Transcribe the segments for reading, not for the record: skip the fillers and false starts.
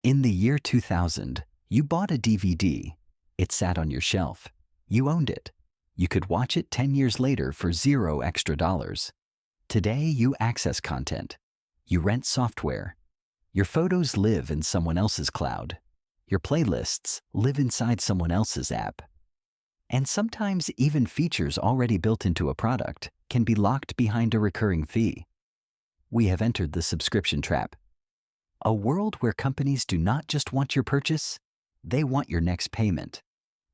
In the year 2000, you bought a DVD. It sat on your shelf. You owned it. You could watch it 10 years later for $0 extra. Today, you access content. You rent software. Your photos live in someone else's cloud. Your playlists live inside someone else's app. And sometimes even features already built into a product can be locked behind a recurring fee. We have entered the subscription trap. A world where companies do not just want your purchase, they want your next payment,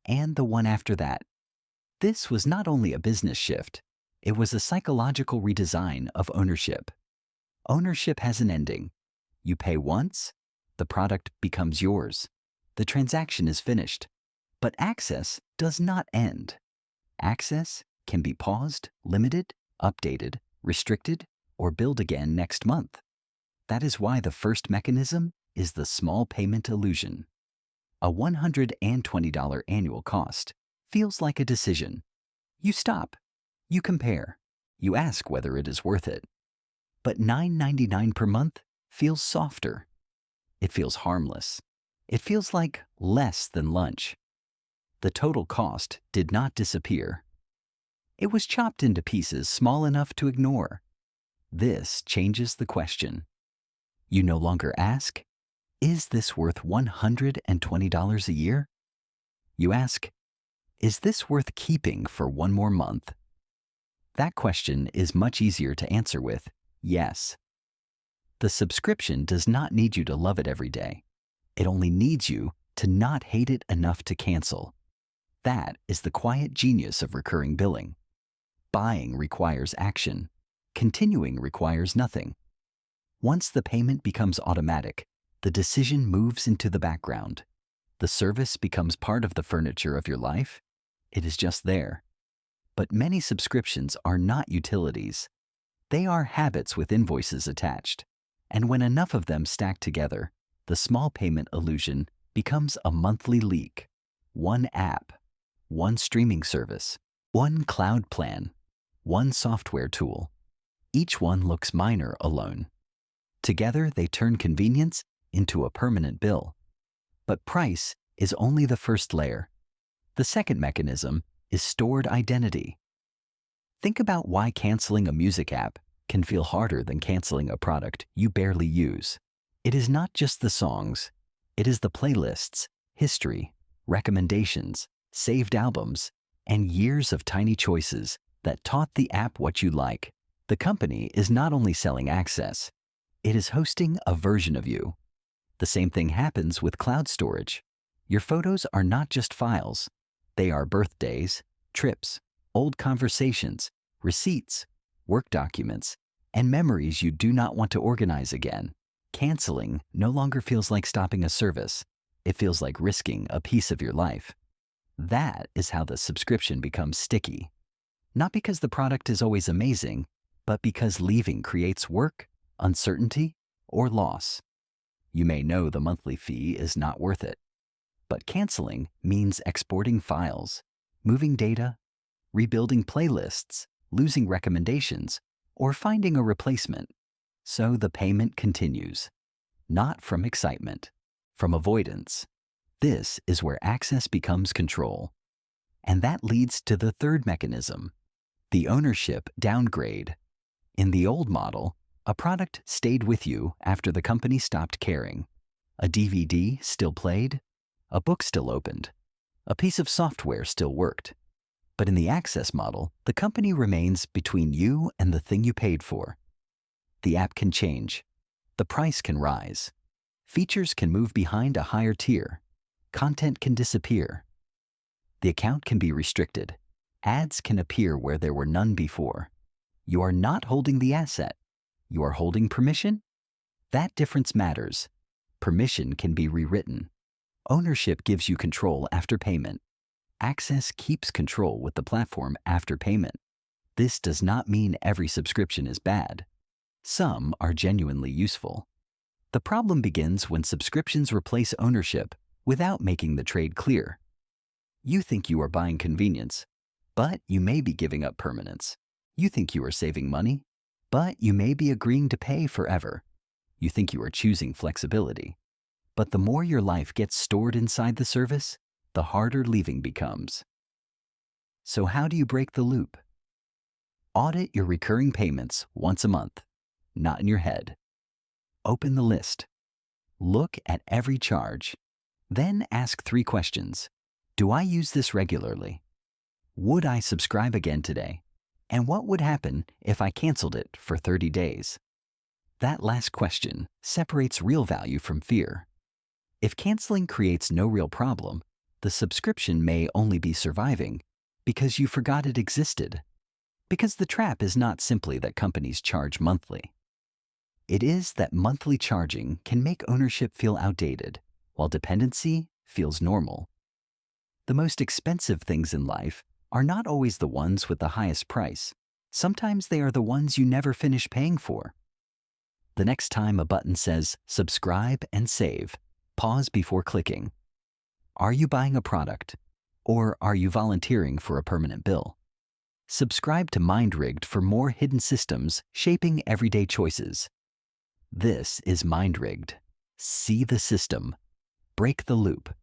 and the one after that. This was not only a business shift, it was a psychological redesign of ownership. Ownership has an ending. You pay once, the product becomes yours. The transaction is finished. But access does not end. Access can be paused, limited, updated, restricted, or billed again next month. That is why the first mechanism is the small payment illusion. A $120 annual cost feels like a decision. You stop. You compare. You ask whether it is worth it. But $9.99 per month feels softer. It feels harmless. It feels like less than lunch. The total cost did not disappear. It was chopped into pieces small enough to ignore. This changes the question. You no longer ask, is this worth $120 a year? You ask, is this worth keeping for one more month? That question is much easier to answer with yes. The subscription does not need you to love it every day. It only needs you to not hate it enough to cancel. That is the quiet genius of recurring billing. Buying requires action. Continuing requires nothing. Once the payment becomes automatic, the decision moves into the background. The service becomes part of the furniture of your life. It is just there. But many subscriptions are not utilities. They are habits with invoices attached. And when enough of them stack together, the small payment illusion becomes a monthly leak. One app, one streaming service, one cloud plan, one software tool. Each one looks minor alone. Together, they turn convenience into a permanent bill. But price is only the first layer. The second mechanism is stored identity. Think about why canceling a music app can feel harder than canceling a product you barely use. It is not just the songs. It is the playlists, history, recommendations, saved albums, and years of tiny choices that taught the app what you like. The company is not only selling access, it is hosting a version of you. The same thing happens with cloud storage. Your photos are not just files. They are birthdays, trips, old conversations, receipts, work documents, and memories you do not want to organize again. Canceling no longer feels like stopping a service. It feels like risking a piece of your life. That is how the subscription becomes sticky. Not because the product is always amazing, but because leaving creates work, uncertainty, or loss. You may know the monthly fee is not worth it, but canceling means exporting files, moving data, rebuilding playlists, losing recommendations, or finding a replacement. So the payment continues, not from excitement, from avoidance. This is where access becomes control. And that leads to the third mechanism, the ownership downgrade. In the old model, a product stayed with you after the company stopped caring. A DVD still played, a book still opened, a piece of software still worked. But in the access model, the company remains between you and the thing you paid for. The app can change. The price can rise. Features can move behind a higher tier. Content can disappear. The account can be restricted. Ads can appear where there were none before. You are not holding the asset. You are holding permission? That difference matters. Permission can be rewritten. Ownership gives you control after payment. Access keeps control with the platform after payment. This does not mean every subscription is bad. Some are genuinely useful. The problem begins when subscriptions replace ownership without making the trade clear. You think you are buying convenience, but you may be giving up permanence. You think you are saving money, but you may be agreeing to pay forever. You think you are choosing flexibility, But the more your life gets stored inside the service, the harder leaving becomes. So how do you break the loop? Audit your recurring payments once a month, not in your head. Open the list. Look at every charge. Then ask 3 questions. Do I use this regularly? Would I subscribe again today? And what would happen if I canceled it for 30 days? That last question separates real value from fear. If canceling creates no real problem, the subscription may only be surviving because you forgot it existed. Because the trap is not simply that companies charge monthly. It is that monthly charging can make ownership feel outdated, while dependency feels normal. The most expensive things in life are not always the ones with the highest price. Sometimes they are the ones you never finish paying for. The next time a button says subscribe and save, pause before clicking. Are you buying a product, or are you volunteering for a permanent bill? Subscribe to MindRigged for more hidden systems shaping everyday choices. This is MindRigged. See the system. Break the loop.